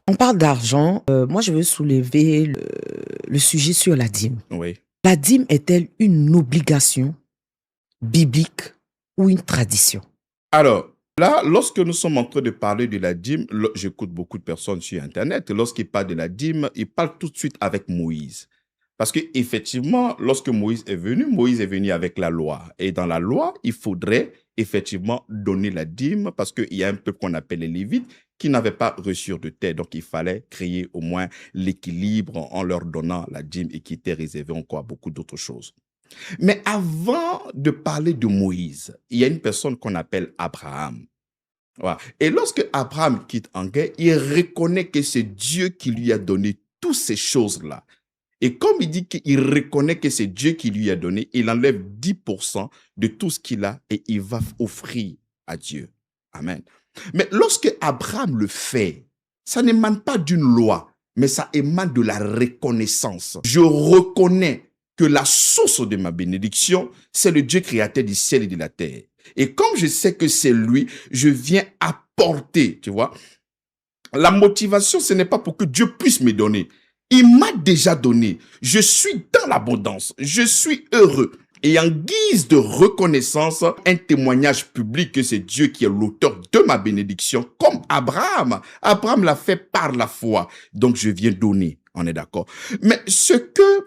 On parle d'argent. Moi, je veux soulever le sujet sur la dîme. Oui. La dîme est-elle une obligation biblique ou une tradition? Alors, là, lorsque nous sommes en train de parler de la dîme, j'écoute beaucoup de personnes sur Internet. Lorsqu'ils parlent de la dîme, ils parlent tout de suite avec Moïse. Parce qu'effectivement, lorsque Moïse est venu avec la loi. Et dans la loi, il faudrait effectivement donner la dîme parce qu'il y a un peuple qu'on appelle les Lévites qui n'avaient pas reçu de terre. Donc, il fallait créer au moins l'équilibre en leur donnant la dîme et qui était réservé encore à beaucoup d'autres choses. Mais avant de parler de Moïse, il y a une personne qu'on appelle Abraham. Voilà. Et lorsque Abraham quitte en guerre, il reconnaît que c'est Dieu qui lui a donné toutes ces choses-là. Et comme il dit qu'il reconnaît que c'est Dieu qui lui a donné, il enlève 10% de tout ce qu'il a et il va offrir à Dieu. Amen. Mais lorsque Abraham le fait, ça n'émane pas d'une loi, mais ça émane de la reconnaissance. Je reconnais que la source de ma bénédiction, c'est le Dieu créateur du ciel et de la terre. Et comme je sais que c'est lui, je viens apporter, tu vois. La motivation, ce n'est pas pour que Dieu puisse me donner. Il m'a déjà donné. Je suis dans l'abondance. Je suis heureux. Et en guise de reconnaissance, un témoignage public que c'est Dieu qui est l'auteur de ma bénédiction, comme Abraham. Abraham l'a fait par la foi. Donc je viens donner. On est d'accord. Mais ce que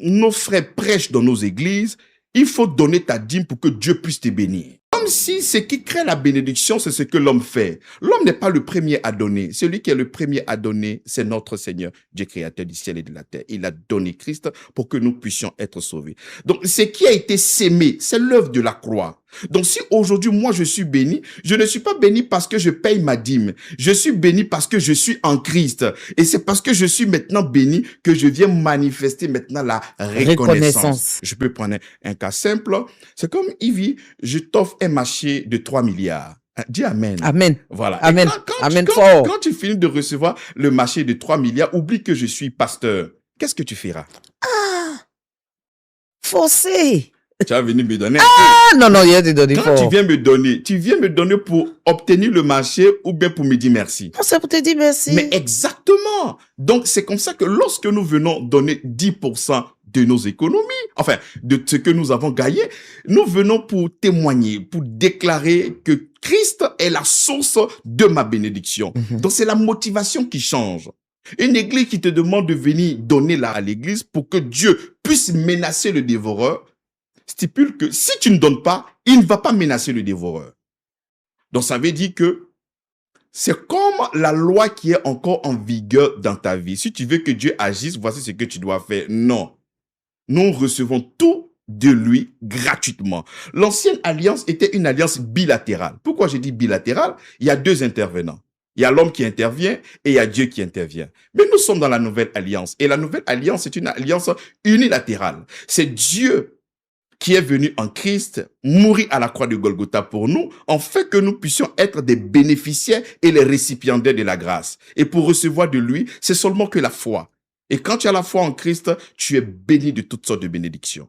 nos frères prêchent dans nos églises, il faut donner ta dîme pour que Dieu puisse te bénir. Comme si ce qui crée la bénédiction, c'est ce que l'homme fait. L'homme n'est pas le premier à donner. Celui qui est le premier à donner, c'est notre Seigneur, Dieu créateur du ciel et de la terre. Il a donné Christ pour que nous puissions être sauvés. Donc, ce qui a été sémé, c'est l'œuvre de la croix. Donc, si aujourd'hui, moi, je suis béni, je ne suis pas béni parce que je paye ma dîme. Je suis béni parce que je suis en Christ. Et c'est parce que je suis maintenant béni que je viens manifester maintenant la reconnaissance. Je peux prendre un cas simple. C'est comme, Yves, je t'offre un marché de 3 milliards. Dis Amen. Amen. Voilà. Amen. Quand tu finis de recevoir le marché de 3 milliards, oublie que je suis pasteur. Qu'est-ce que tu feras? Forcé. Tu vas venir me donner un peu. Non, il y a des données. Quand tu viens me donner pour obtenir le marché ou bien pour me dire merci? Non, c'est pour te dire merci. Mais exactement. Donc, c'est comme ça que lorsque nous venons donner 10% de nos économies, enfin, de ce que nous avons gagné, nous venons pour témoigner, pour déclarer que Christ est la source de ma bénédiction. Donc, c'est la motivation qui change. Une église qui te demande de venir donner là à l'église pour que Dieu puisse menacer le dévoreur, stipule que si tu ne donnes pas, il ne va pas menacer le dévoreur. Donc, ça veut dire que c'est comme la loi qui est encore en vigueur dans ta vie. Si tu veux que Dieu agisse, voici ce que tu dois faire. Non. Nous recevons tout de lui gratuitement. L'ancienne alliance était une alliance bilatérale. Pourquoi je dis bilatérale? Il y a deux intervenants. Il y a l'homme qui intervient et il y a Dieu qui intervient. Mais nous sommes dans la nouvelle alliance. Et la nouvelle alliance, c'est une alliance unilatérale. C'est Dieu qui est venu en Christ, mourir à la croix de Golgotha pour nous, en fait que nous puissions être des bénéficiaires et les récipiendaires de la grâce. Et pour recevoir de lui, c'est seulement que la foi. Et quand tu as la foi en Christ, tu es béni de toutes sortes de bénédictions.